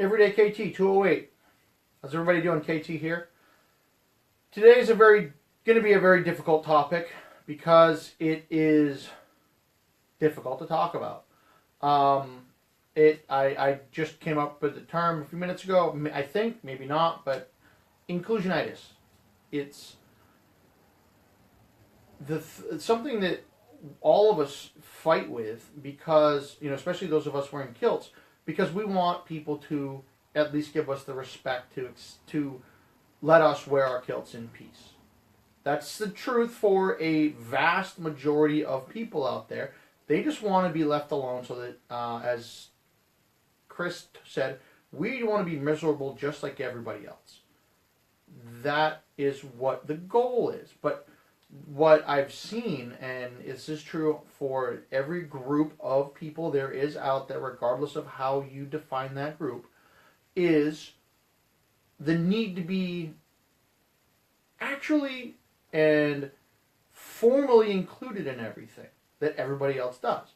Everyday KT 208. How's everybody doing? KT here. Today is going to be a very difficult topic because it is difficult to talk about. I just came up with the term a few minutes ago. I think maybe not, but inclusionitis. It's something that all of us fight with because, especially those of us wearing kilts, because we want people to at least give us the respect to let us wear our kilts in peace. That's the truth for a vast majority of people out there. They just want to be left alone so that, as Chris said, we want to be miserable just like everybody else. That is what the goal is. But what I've seen, and this is true for every group of people there is out there, regardless of how you define that group, is the need to be actually and formally included in everything that everybody else does.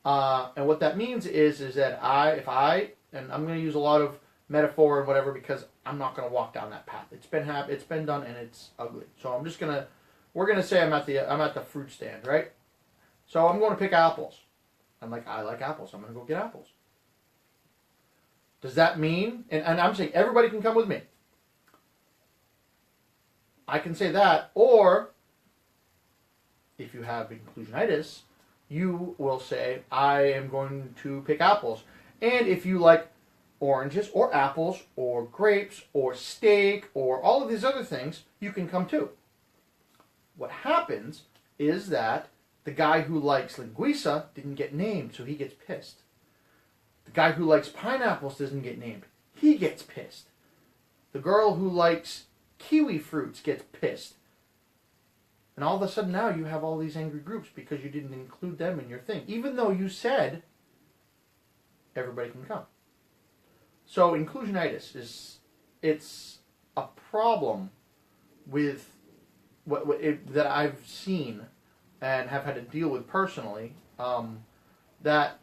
And what that means is that and I'm going to use a lot of metaphor and whatever because I'm not going to walk down that path. It's been done and it's ugly. So we're going to say I'm at the fruit stand, right? So I'm going to pick apples. I like apples. I'm going to go get apples. Does that mean, and I'm saying everybody can come with me. I can say that, or if you have inclusionitis, you will say, I am going to pick apples. And if you like oranges or apples or grapes or steak or all of these other things, you can come too. What happens is that the guy who likes linguiça didn't get named, so he gets pissed. The guy who likes pineapples doesn't get named. He gets pissed. The girl who likes kiwi fruits gets pissed. And all of a sudden now you have all these angry groups because you didn't include them in your thing, even though you said everybody can come. So inclusionitis it's a problem with that I've seen and have had to deal with personally, that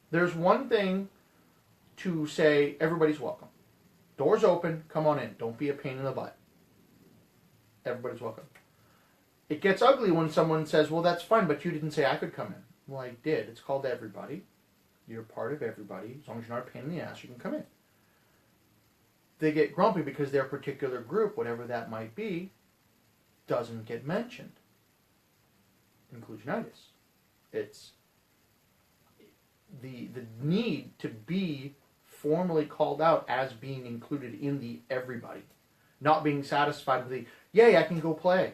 there's one thing to say everybody's welcome. Doors open, come on in. Don't be a pain in the butt. Everybody's welcome. It gets ugly when someone says, well, that's fine, but you didn't say I could come in. Well, I did. It's called everybody. You're part of everybody. As long as you're not a pain in the ass, you can come in. They get grumpy because their particular group, whatever that might be, doesn't get mentioned. Inclusionitis. It's the need to be formally called out as being included in the everybody. Not being satisfied with the, yay, I can go play.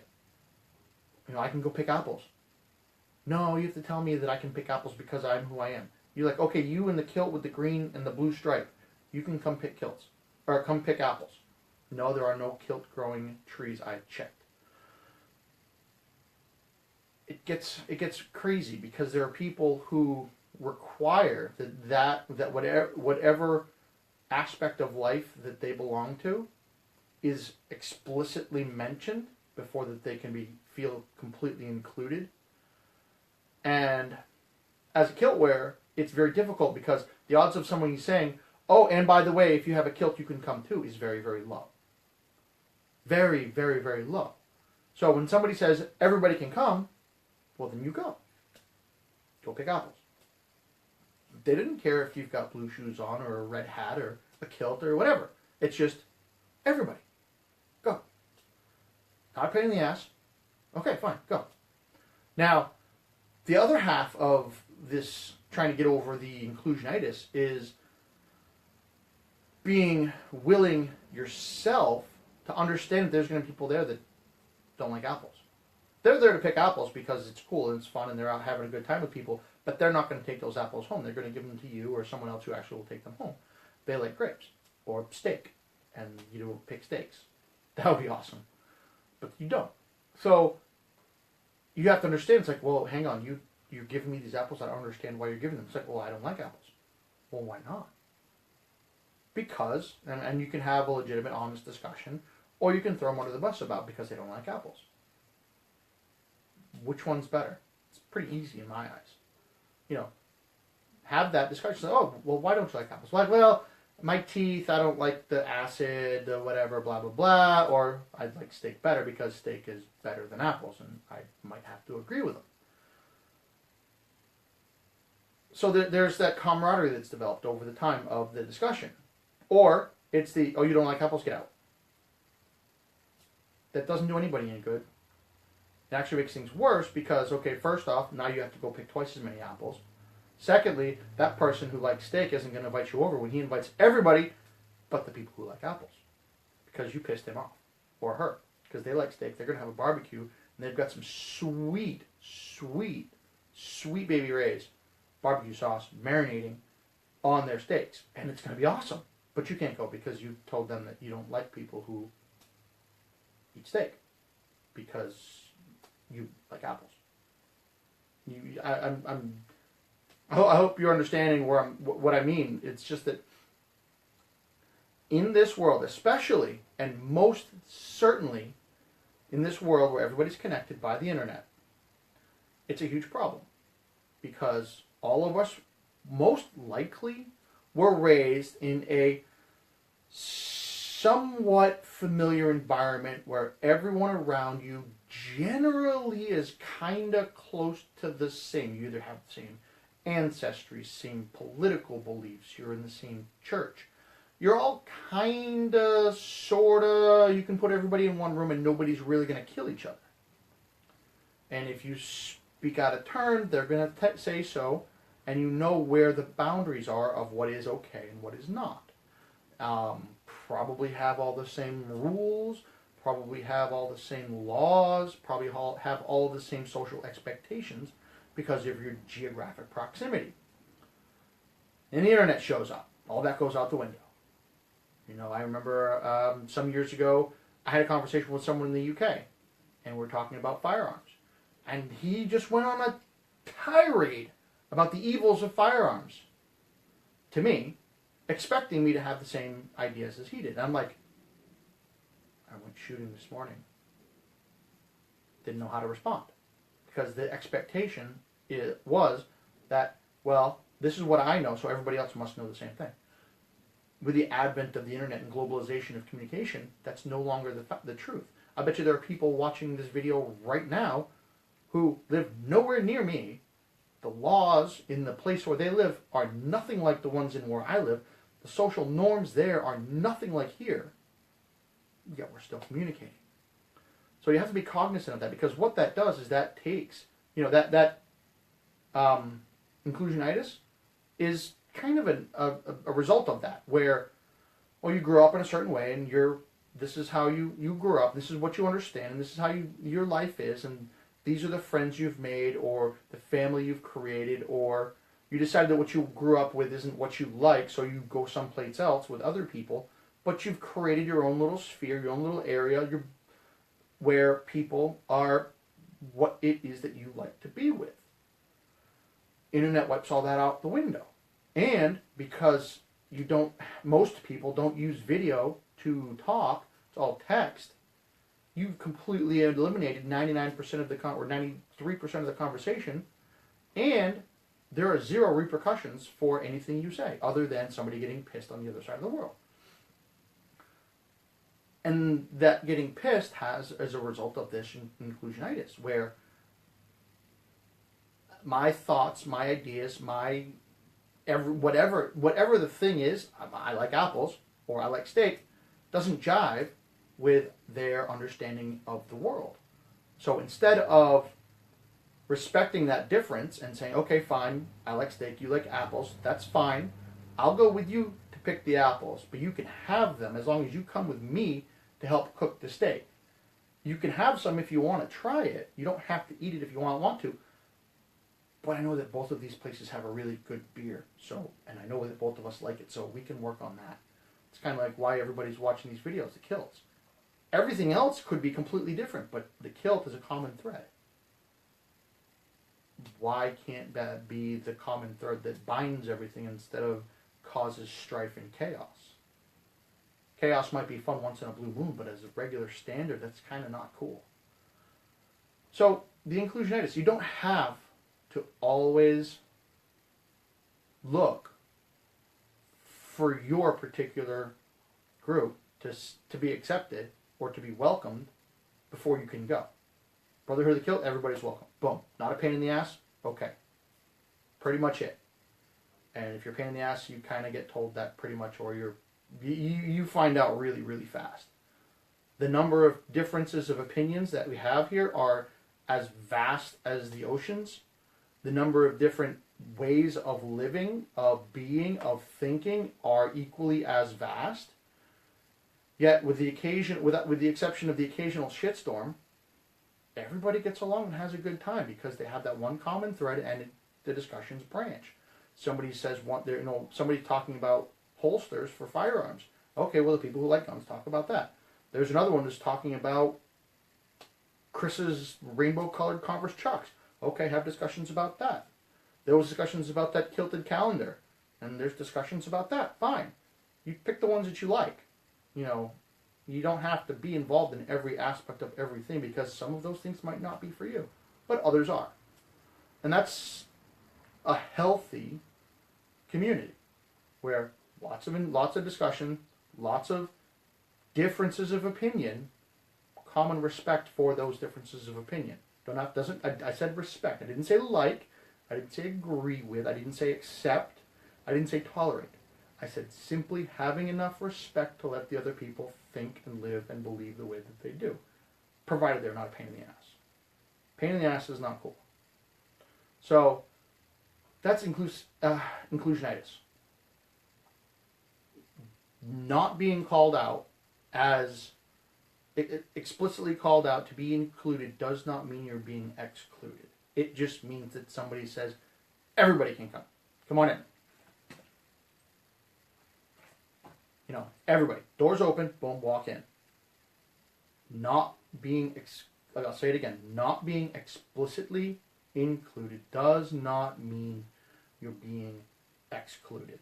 I can go pick apples. No, you have to tell me that I can pick apples because I'm who I am. You're like, okay, you in the kilt with the green and the blue stripe, you can come pick kilts. Or come pick apples. No, there are no kilt growing trees. I checked. It gets crazy because there are people who require that whatever aspect of life that they belong to is explicitly mentioned before that they can feel completely included. And as a kilt wearer, it's very difficult because the odds of someone saying, oh, and by the way, if you have a kilt, you can come too, is very, very low. Very, very, very low. So when somebody says everybody can come, well, then you go. Go pick apples. They didn't care if you've got blue shoes on or a red hat or a kilt or whatever. It's just everybody. Go. Not a pain in the ass. Okay, fine, go. Now, the other half of this trying to get over the inclusionitis is being willing yourself to understand that there's going to be people there that don't like apples. They're there to pick apples because it's cool and it's fun and they're out having a good time with people, but they're not going to take those apples home. They're going to give them to you or someone else who actually will take them home. They like grapes or steak, and you don't pick steaks. That would be awesome. But you don't. So you have to understand, it's like, well, hang on, you're giving me these apples, I don't understand why you're giving them. It's like, well, I don't like apples. Well, why not? Because, and you can have a legitimate, honest discussion, or you can throw them under the bus about because they don't like apples. Which one's better? It's pretty easy in my eyes. have that discussion. Oh, well, why don't you like apples? Like, well, my teeth, I don't like the acid, the whatever, blah, blah, blah. Or I'd like steak better because steak is better than apples. And I might have to agree with them. So there's that camaraderie that's developed over the time of the discussion. Or it's the, oh, you don't like apples, get out. That doesn't do anybody any good. It actually makes things worse because, okay, first off, now you have to go pick twice as many apples. Secondly, that person who likes steak isn't going to invite you over when he invites everybody but the people who like apples. Because you pissed him off. Or her. Because they like steak. They're going to have a barbecue. And they've got some sweet, sweet, sweet Baby Ray's barbecue sauce marinating on their steaks. And it's going to be awesome. But you can't go because you told them that you don't like people who eat steak. Because you like apples. I hope you're understanding what I mean. It's just that in this world, especially and most certainly in this world where everybody's connected by the internet, it's a huge problem because all of us most likely were raised in a somewhat familiar environment where everyone around you generally is kind of close to the same. You either have the same ancestry, same political beliefs, you're in the same church. You're all kind of, sort of, you can put everybody in one room and nobody's really going to kill each other. And if you speak out of turn, they're going to say so, and you know where the boundaries are of what is okay and what is not. Probably have all the same rules, probably have all the same laws, probably have all the same social expectations because of your geographic proximity. And the internet shows up. All that goes out the window. You know, I remember some years ago, I had a conversation with someone in the UK, and we're talking about firearms. And he just went on a tirade about the evils of firearms to me, expecting me to have the same ideas as he did. And I'm like, I went shooting this morning. Didn't know how to respond. Because the expectation was that, well, this is what I know, so everybody else must know the same thing. With the advent of the internet and globalization of communication, that's no longer the truth. I bet you there are people watching this video right now who live nowhere near me. The laws in the place where they live are nothing like the ones in where I live. The social norms there are nothing like here. Yet we're still communicating. So you have to be cognizant of that, because what that does is that takes, you know, that inclusionitis is kind of a result of that, where, well, you grew up in a certain way, and this is how you grew up, this is what you understand, and this is how your life is, and these are the friends you've made, or the family you've created, or you decided that what you grew up with isn't what you like, so you go someplace else with other people, but you've created your own little sphere, your own little area, where people are what it is that you like to be with. Internet wipes all that out the window. And because most people don't use video to talk, it's all text, you've completely eliminated 99% of or 93% of the conversation, and there are zero repercussions for anything you say, other than somebody getting pissed on the other side of the world. And that getting pissed has, as a result of this, inclusionitis, where my thoughts, my ideas, whatever the thing is, I like apples or I like steak, doesn't jive with their understanding of the world. So instead of respecting that difference and saying, okay, fine, I like steak, you like apples, that's fine, I'll go with you to pick the apples, but you can have them as long as you come with me to help cook the steak. You can have some if you want to try it. You don't have to eat it if you want to. But I know that both of these places have a really good beer, and I know that both of us like it, so we can work on that. It's kind of like why everybody's watching these videos, the kilts. Everything else could be completely different, but the kilt is a common thread. Why can't that be the common thread that binds everything instead of causes strife and chaos? Chaos might be fun once in a blue moon, but as a regular standard, that's kind of not cool. So, the inclusionitis, you don't have to always look for your particular group to be accepted or to be welcomed before you can go. Brotherhood of the Kilt, everybody's welcome. Boom. Not a pain in the ass? Okay. Pretty much it. And if you're a pain in the ass, you kind of get told that pretty much, or you find out really, really fast. The number of differences of opinions that we have here are as vast as the oceans. The number of different ways of living, of being, of thinking are equally as vast. Yet, with the exception of the occasional shitstorm, everybody gets along and has a good time because they have that one common thread, and the discussions branch. Somebody says somebody's talking about holsters for firearms. Okay, well, the people who like guns talk about that. There's another one that's talking about Chris's rainbow-colored Converse Chucks. Okay, have discussions about that. There was discussions about that kilted calendar, and there's discussions about that. Fine. You pick the ones that you like. You don't have to be involved in every aspect of everything because some of those things might not be for you, but others are. And that's a healthy community where lots of discussion, lots of differences of opinion, common respect for those differences of opinion. I said respect. I didn't say like. I didn't say agree with. I didn't say accept. I didn't say tolerate. I said simply having enough respect to let the other people think and live and believe the way that they do, provided they're not a pain in the ass. Pain in the ass is not cool. So that's inclusionitis. Not being called out as explicitly called out to be included does not mean you're being excluded. It just means that somebody says, everybody can come. Come on in. Everybody. Doors open, boom, walk in. I'll say it again, not being explicitly included does not mean you're being excluded.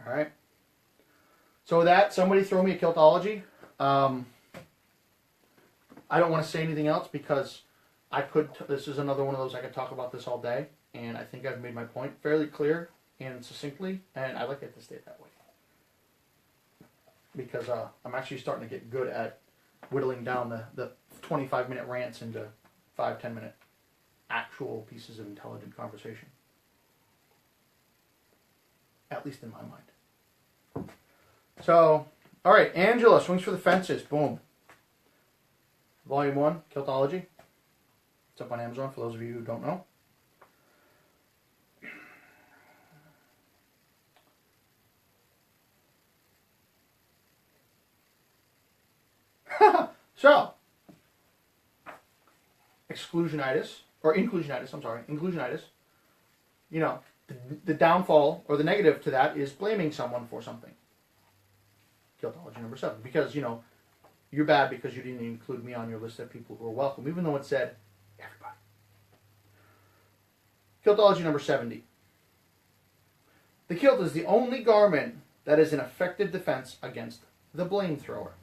All right? So with that, somebody throw me a Kiltology. I don't want to say anything else because this is another one of those I could talk about this all day, and I think I've made my point fairly clear and succinctly, and I like it to stay that way. Because I'm actually starting to get good at whittling down the 25-minute rants into 5-10 minute actual pieces of intelligent conversation. At least in my mind. So, all right, Angela, Swings for the Fences, boom. Volume 1, Kiltology. It's up on Amazon for those of you who don't know. So, inclusionitis, the downfall or the negative to that is blaming someone for something. Kiltology number 7, because, you're bad because you didn't include me on your list of people who are welcome, even though it said everybody. Kiltology number 70. The kilt is the only garment that is an effective defense against the blame thrower.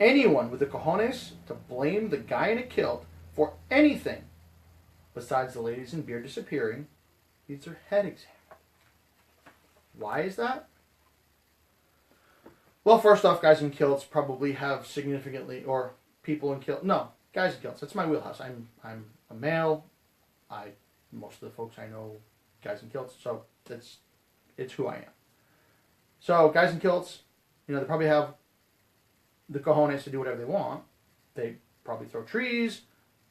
Anyone with the cojones to blame the guy in a kilt for anything besides the ladies in beer disappearing needs their head examined. Why is that? Well, first off, guys in kilts probably have significantly, or people in kilts. No, guys in kilts. That's my wheelhouse. I'm a male. Most of the folks I know, guys in kilts. So it's who I am. So guys in kilts, they probably have the cojones to do whatever they want. They probably throw trees.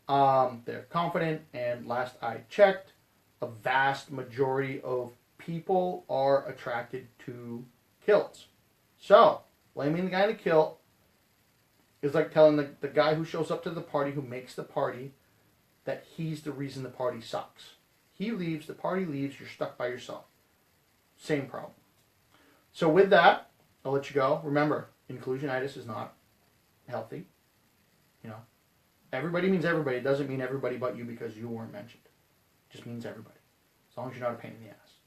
They're confident. And last I checked, a vast majority of people are attracted to kilts. So, blaming the guy in a kilt is like telling the guy who shows up to the party, who makes the party, that he's the reason the party sucks. He leaves, the party leaves, you're stuck by yourself. Same problem. So with that, I'll let you go. Remember, inclusionitis is not healthy. Everybody means everybody. It doesn't mean everybody but you because you weren't mentioned. It just means everybody. As long as you're not a pain in the ass.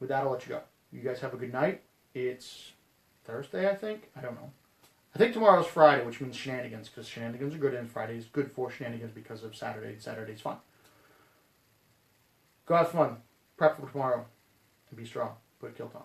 With that, I'll let you go. You guys have a good night. It's Thursday, I think. I don't know. I think tomorrow's Friday, which means shenanigans, because shenanigans are good, and Friday is good for shenanigans because of Saturday. Saturday's fun. Go have fun. prep for tomorrow and be strong. Put a kilt on.